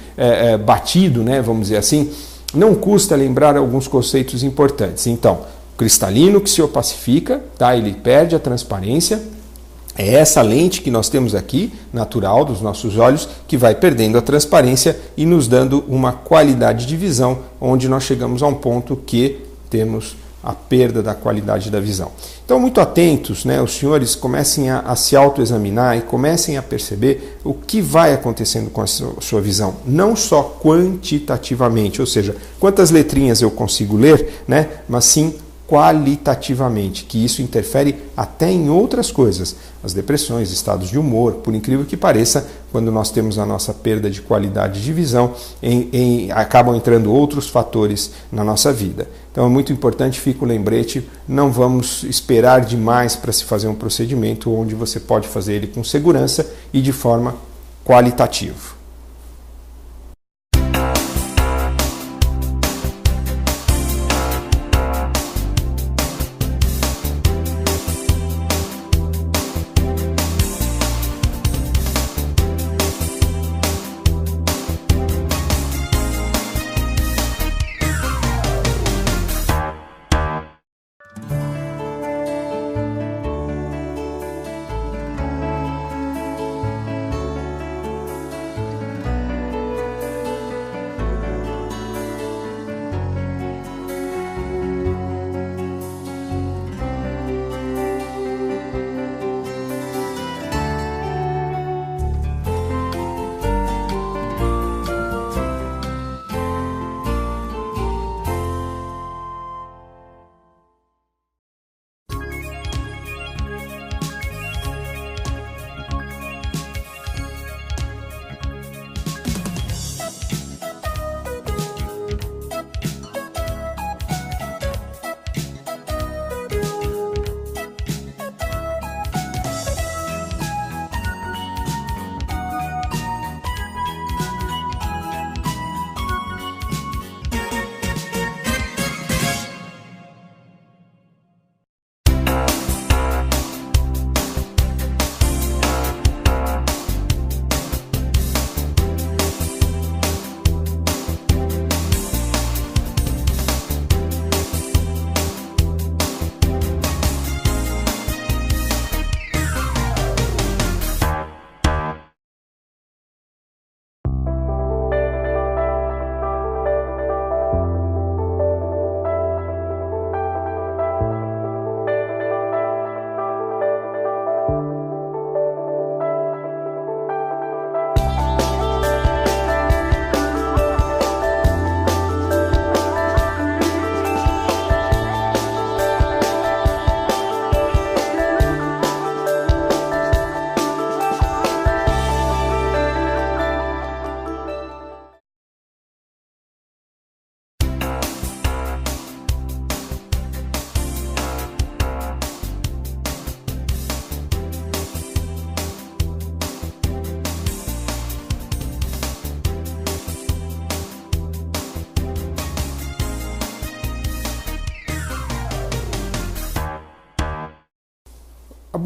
batido, né, vamos dizer assim, não custa lembrar alguns conceitos importantes. Então, cristalino que se opacifica, tá? Ele perde a transparência. É essa lente que nós temos aqui, natural dos nossos olhos, que vai perdendo a transparência e nos dando uma qualidade de visão, onde nós chegamos a um ponto que temos a perda da qualidade da visão. Então, muito atentos, né? Os senhores comecem a se autoexaminar e comecem a perceber o que vai acontecendo com a sua visão, não só quantitativamente, ou seja, quantas letrinhas eu consigo ler, né? Mas sim qualitativamente, que isso interfere até em outras coisas, as depressões, estados de humor, por incrível que pareça, quando nós temos a nossa perda de qualidade de visão, acabam entrando outros fatores na nossa vida. Então é muito importante, fica o lembrete, não vamos esperar demais para se fazer um procedimento onde você pode fazer ele com segurança e de forma qualitativa.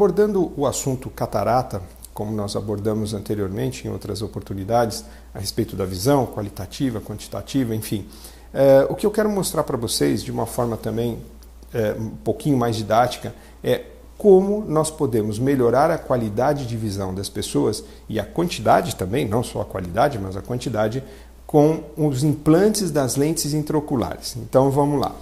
abordando o assunto catarata, como nós abordamos anteriormente em outras oportunidades, a respeito da visão qualitativa, quantitativa, enfim. O que eu quero mostrar para vocês, de uma forma também um pouquinho mais didática, é como nós podemos melhorar a qualidade de visão das pessoas e a quantidade também, não só a qualidade, mas a quantidade, com os implantes das lentes intraoculares. Então vamos lá.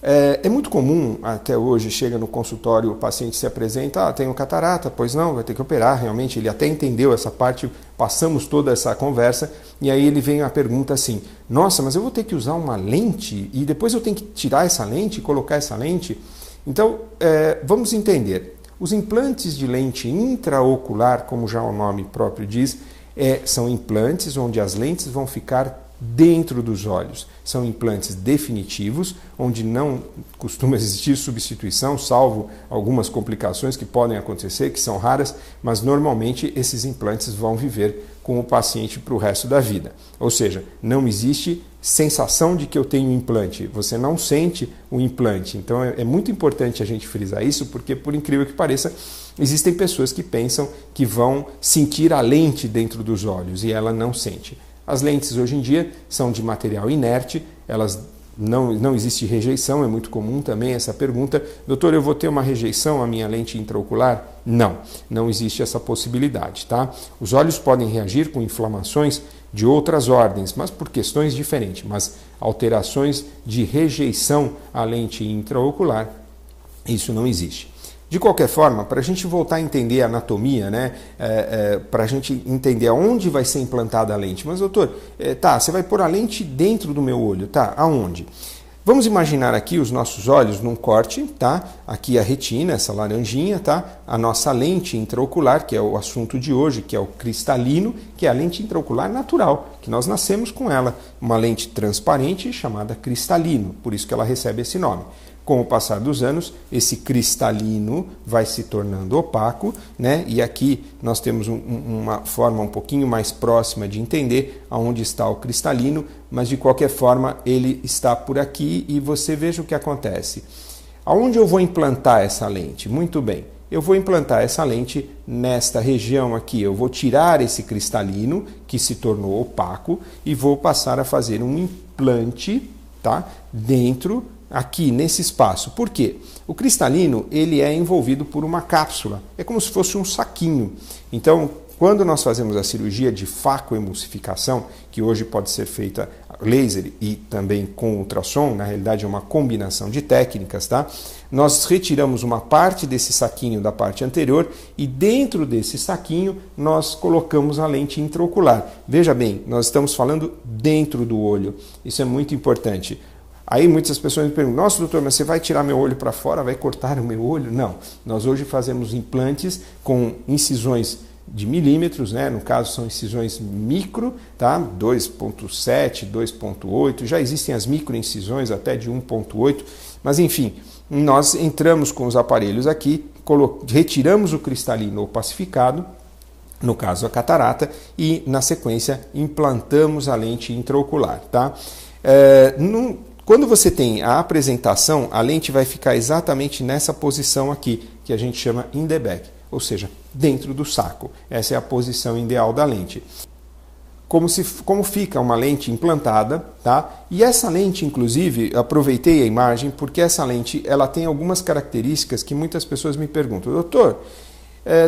É muito comum, até hoje, chega no consultório, o paciente se apresenta, tenho catarata, pois não, vai ter que operar, realmente, ele até entendeu essa parte, passamos toda essa conversa, e aí ele vem a pergunta assim, nossa, mas eu vou ter que usar uma lente, e depois eu tenho que tirar essa lente e colocar essa lente? Então, vamos entender, os implantes de lente intraocular, como já o nome próprio diz, são implantes onde as lentes vão ficar dentro dos olhos. São implantes definitivos, onde não costuma existir substituição, salvo algumas complicações que podem acontecer, que são raras, mas normalmente esses implantes vão viver com o paciente para o resto da vida. Ou seja, não existe sensação de que eu tenho implante, você não sente o implante. Então é muito importante a gente frisar isso, porque por incrível que pareça, existem pessoas que pensam que vão sentir a lente dentro dos olhos e ela não sente. As lentes hoje em dia são de material inerte, elas não existe rejeição, é muito comum também essa pergunta. Doutor, eu vou ter uma rejeição à minha lente intraocular? Não existe essa possibilidade, tá? Os olhos podem reagir com inflamações de outras ordens, mas por questões diferentes, mas alterações de rejeição à lente intraocular, isso não existe. De qualquer forma, para a gente voltar a entender a anatomia, né, para a gente entender aonde vai ser implantada a lente. Mas, doutor, você vai pôr a lente dentro do meu olho, tá? Aonde? Vamos imaginar aqui os nossos olhos num corte, tá? Aqui a retina, essa laranjinha, tá? A nossa lente intraocular, que é o assunto de hoje, que é o cristalino, que é a lente intraocular natural, que nós nascemos com ela. Uma lente transparente chamada cristalino, por isso que ela recebe esse nome. Com o passar dos anos, esse cristalino vai se tornando opaco, né? E aqui nós temos uma forma um pouquinho mais próxima de entender aonde está o cristalino, mas de qualquer forma ele está por aqui e você veja o que acontece. Aonde eu vou implantar essa lente? Muito bem, eu vou implantar essa lente nesta região aqui. Eu vou tirar esse cristalino que se tornou opaco e vou passar a fazer um implante, tá? Dentro aqui nesse espaço. Por quê? O cristalino ele é envolvido por uma cápsula, é como se fosse um saquinho. Então, quando nós fazemos a cirurgia de facoemulsificação, que hoje pode ser feita laser e também com ultrassom, na realidade é uma combinação de técnicas, tá? Nós retiramos uma parte desse saquinho da parte anterior e dentro desse saquinho nós colocamos a lente intraocular. Veja bem, nós estamos falando dentro do olho, isso é muito importante. Aí muitas pessoas me perguntam, nossa doutor, mas você vai tirar meu olho para fora, vai cortar o meu olho? Não, nós hoje fazemos implantes com incisões de milímetros, né? No caso são incisões micro, tá? 2.7, 2.8, já existem as microincisões até de 1.8, mas enfim, nós entramos com os aparelhos aqui, retiramos o cristalino opacificado, no caso a catarata, e na sequência implantamos a lente intraocular, tá? Quando você tem a apresentação, a lente vai ficar exatamente nessa posição aqui, que a gente chama in the back, ou seja, dentro do saco. Essa é a posição ideal da lente. Como fica uma lente implantada, tá? E essa lente, inclusive, aproveitei a imagem, porque essa lente ela tem algumas características que muitas pessoas me perguntam, doutor,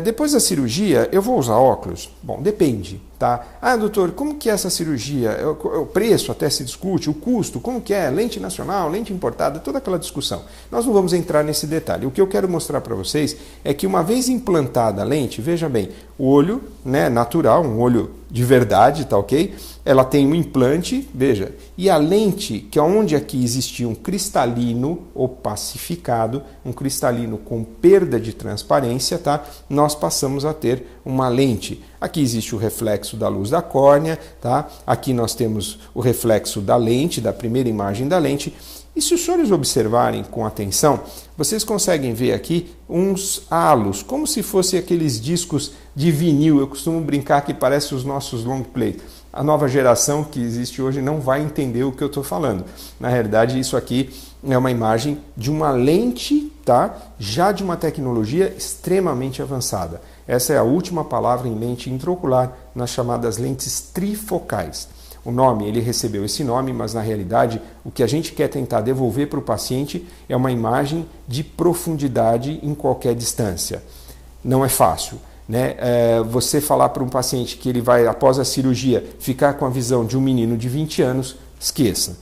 depois da cirurgia, eu vou usar óculos? Bom, depende, tá? Ah, doutor, como que é essa cirurgia? O preço até se discute, o custo, como que é? Lente nacional, lente importada, toda aquela discussão. Nós não vamos entrar nesse detalhe. O que eu quero mostrar para vocês é que uma vez implantada a lente, veja bem, o olho, né, natural, um olho de verdade, tá ok? Ela tem um implante, veja, e a lente, que é onde aqui existia um cristalino opacificado, um cristalino com perda de transparência, tá? Nós passamos a ter uma lente. Aqui existe o reflexo da luz da córnea, tá? Aqui nós temos o reflexo da lente, da primeira imagem da lente. E se os senhores observarem com atenção, vocês conseguem ver aqui uns halos, como se fossem aqueles discos de vinil. Eu costumo brincar que parece os nossos long play. A nova geração que existe hoje não vai entender o que eu estou falando. Na realidade, isso aqui é uma imagem de uma lente tá? Já de uma tecnologia extremamente avançada. Essa é a última palavra em lente intraocular nas chamadas lentes trifocais. O nome, ele recebeu esse nome, mas na realidade o que a gente quer tentar devolver para o paciente é uma imagem de profundidade em qualquer distância. Não é fácil, né? Você falar para um paciente que ele vai, após a cirurgia, ficar com a visão de um menino de 20 anos, esqueça.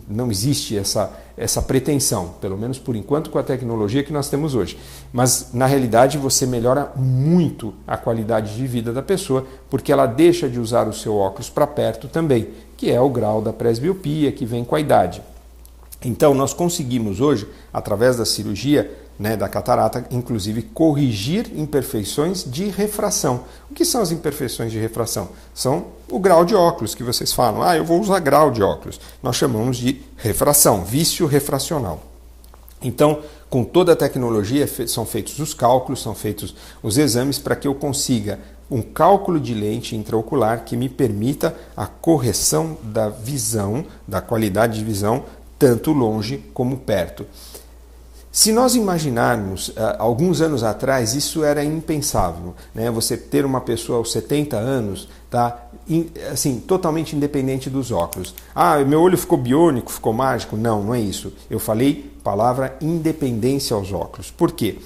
Não existe essa pretensão, pelo menos por enquanto com a tecnologia que nós temos hoje. Mas na realidade você melhora muito a qualidade de vida da pessoa, porque ela deixa de usar o seu óculos para perto também, que é o grau da presbiopia que vem com a idade. Então nós conseguimos hoje, através da cirurgia, né, da catarata, inclusive corrigir imperfeições de refração. O que são as imperfeições de refração? São o grau de óculos que vocês falam. Eu vou usar grau de óculos. Nós chamamos de refração, vício refracional. Então, com toda a tecnologia, são feitos os cálculos, são feitos os exames para que eu consiga um cálculo de lente intraocular que me permita a correção da visão, da qualidade de visão, tanto longe como perto. Se nós imaginarmos, alguns anos atrás, isso era impensável, né? Você ter uma pessoa aos 70 anos, tá? Assim, totalmente independente dos óculos. Meu olho ficou biônico, ficou mágico? Não, não é isso. Eu falei palavra independência aos óculos. Por quê?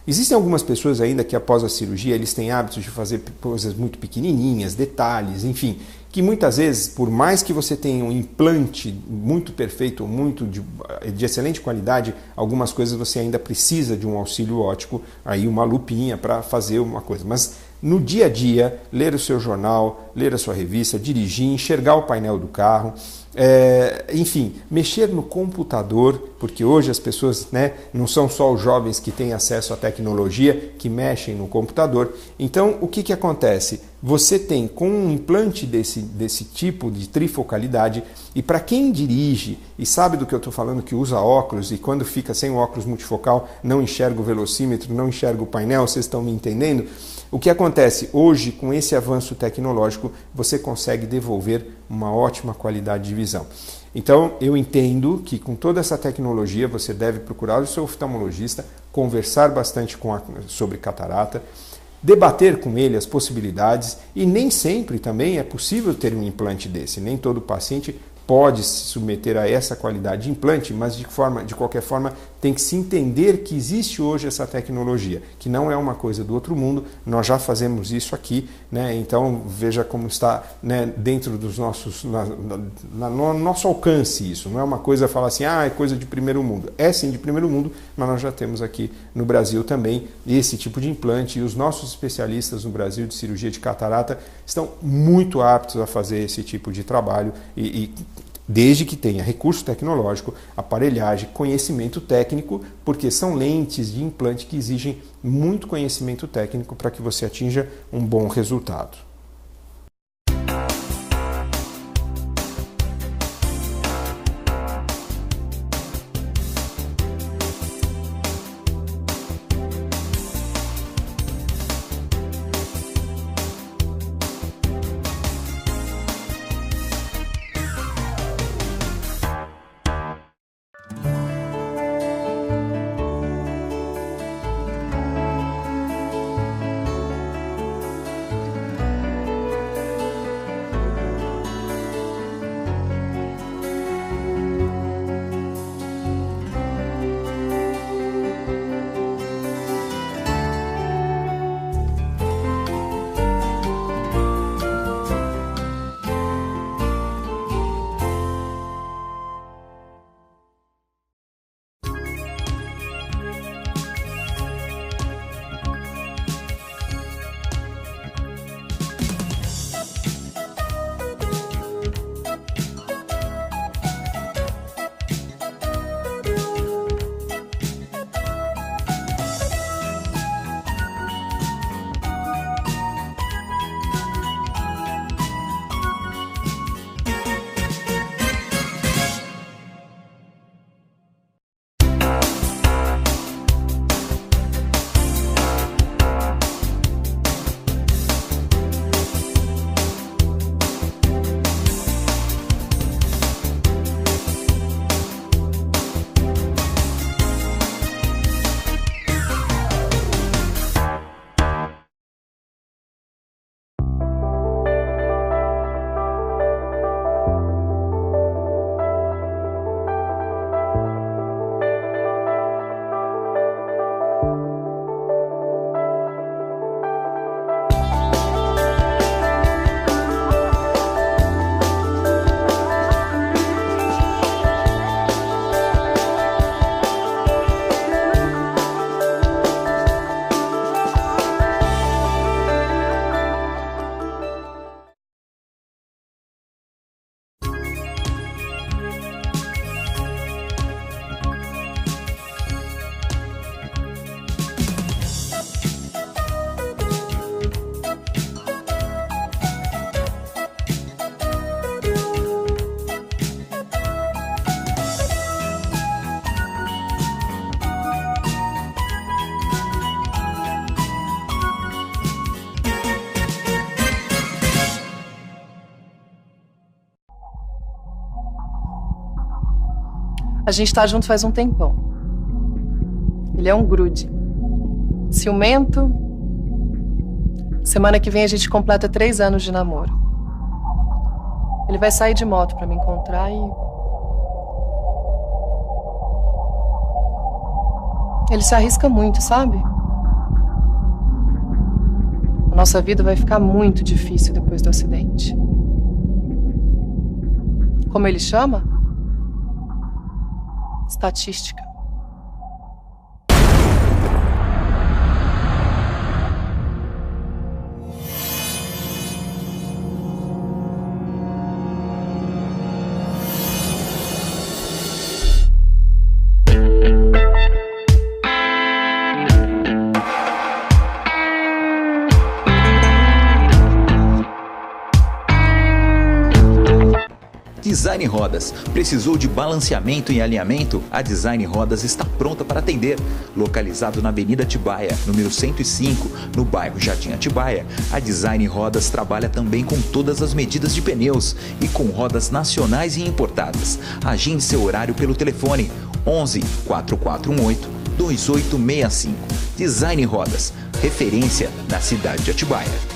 Existem algumas pessoas ainda que após a cirurgia eles têm hábitos de fazer coisas muito pequenininhas, detalhes, enfim, que muitas vezes, por mais que você tenha um implante muito perfeito, muito de excelente qualidade, algumas coisas você ainda precisa de um auxílio óptico, aí uma lupinha para fazer uma coisa. Mas no dia a dia, ler o seu jornal, ler a sua revista, dirigir, enxergar o painel do carro, enfim, mexer no computador, porque hoje as pessoas, né, não são só os jovens que têm acesso à tecnologia, que mexem no computador. Então, o que acontece? Você tem, com um implante desse tipo de trifocalidade, e para quem dirige e sabe do que eu estou falando, que usa óculos, e quando fica sem o óculos multifocal, não enxerga o velocímetro, não enxerga o painel, vocês estão me entendendo? O que acontece? Hoje, com esse avanço tecnológico, você consegue devolver uma ótima qualidade de visão. Então, eu entendo que com toda essa tecnologia, você deve procurar o seu oftalmologista, conversar bastante sobre catarata, debater com ele as possibilidades, e nem sempre também é possível ter um implante desse. Nem todo paciente pode se submeter a essa qualidade de implante, mas de qualquer forma tem que se entender que existe hoje essa tecnologia, que não é uma coisa do outro mundo, nós já fazemos isso aqui, né? Então veja como está, né, dentro dos nossos, no nosso alcance isso, não é uma coisa falar assim, é coisa de primeiro mundo, é sim de primeiro mundo, mas nós já temos aqui no Brasil também esse tipo de implante, e os nossos especialistas no Brasil de cirurgia de catarata estão muito aptos a fazer esse tipo de trabalho, e desde que tenha recurso tecnológico, aparelhagem, conhecimento técnico, porque são lentes de implante que exigem muito conhecimento técnico para que você atinja um bom resultado. A gente tá junto faz um tempão. Ele é um grude. Ciumento. Semana que vem a gente completa 3 anos de namoro. Ele vai sair de moto pra me encontrar e... Ele se arrisca muito, sabe? A nossa vida vai ficar muito difícil depois do acidente. Como ele chama? Estatística. Design Rodas. Precisou de balanceamento e alinhamento? A Design Rodas está pronta para atender. Localizado na Avenida Atibaia, número 105, no bairro Jardim Atibaia, a Design Rodas trabalha também com todas as medidas de pneus e com rodas nacionais e importadas. Agende seu horário pelo telefone 11 4418 2865. Design Rodas, referência na cidade de Atibaia.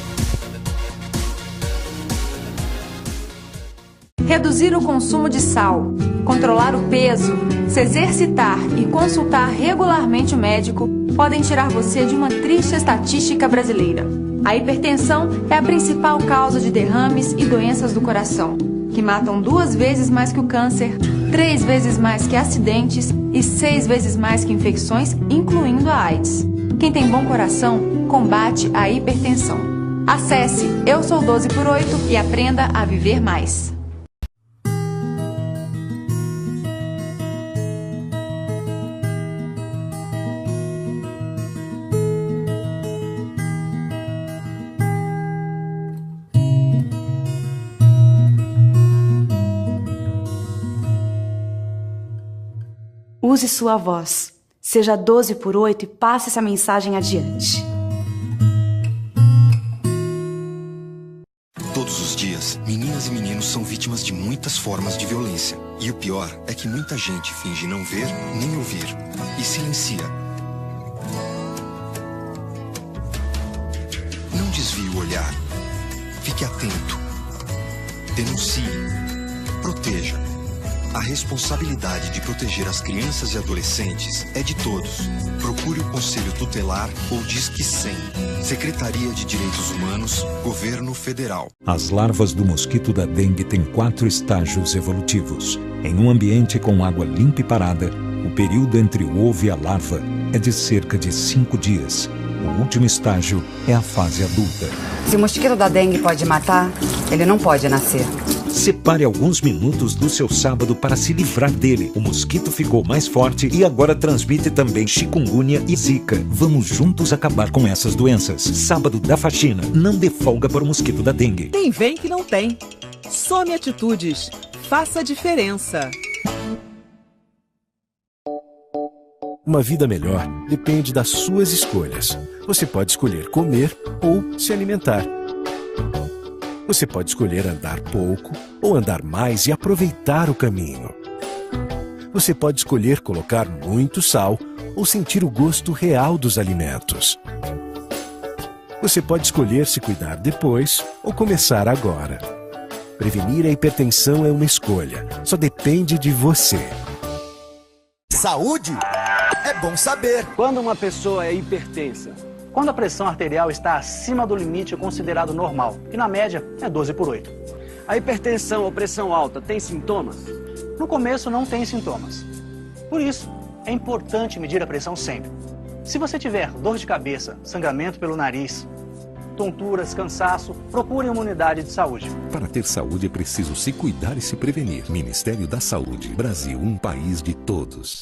Reduzir o consumo de sal, controlar o peso, se exercitar e consultar regularmente o médico podem tirar você de uma triste estatística brasileira. A hipertensão é a principal causa de derrames e doenças do coração, que matam 2 vezes mais que o câncer, 3 vezes mais que acidentes e 6 vezes mais que infecções, incluindo a AIDS. Quem tem bom coração combate a hipertensão. Acesse Eu Sou 12x8 e aprenda a viver mais. Use sua voz. Seja 12x8 e passe essa mensagem adiante. Todos os dias, meninas e meninos são vítimas de muitas formas de violência. E o pior é que muita gente finge não ver nem ouvir e silencia. Não desvie o olhar. Fique atento. Denuncie. Proteja. A responsabilidade de proteger as crianças e adolescentes é de todos. Procure o Conselho Tutelar ou Disque 100. Secretaria de Direitos Humanos, Governo Federal. As larvas do mosquito da dengue têm 4 estágios evolutivos. Em um ambiente com água limpa e parada, o período entre o ovo e a larva é de cerca de 5 dias. O último estágio é a fase adulta. Se o mosquito da dengue pode matar, ele não pode nascer. Separe alguns minutos do seu sábado para se livrar dele. O mosquito ficou mais forte e agora transmite também chikungunya e zika. Vamos juntos acabar com essas doenças. Sábado da faxina. Não dê folga para o mosquito da dengue. Tem vem que não tem. Some Atitudes. Faça a diferença. Uma vida melhor depende das suas escolhas. Você pode escolher comer ou se alimentar. Você pode escolher andar pouco ou andar mais e aproveitar o caminho. Você pode escolher colocar muito sal ou sentir o gosto real dos alimentos. Você pode escolher se cuidar depois ou começar agora. Prevenir a hipertensão é uma escolha, só depende de você. Saúde é bom saber. Quando uma pessoa é hipertensa? Quando a pressão arterial está acima do limite considerado normal, que na média é 12/8. A hipertensão ou pressão alta tem sintomas? No começo não tem sintomas. Por isso, é importante medir a pressão sempre. Se você tiver dor de cabeça, sangramento pelo nariz, tonturas, cansaço, procure uma unidade de saúde. Para ter saúde é preciso se cuidar e se prevenir. Ministério da Saúde. Brasil, um país de todos.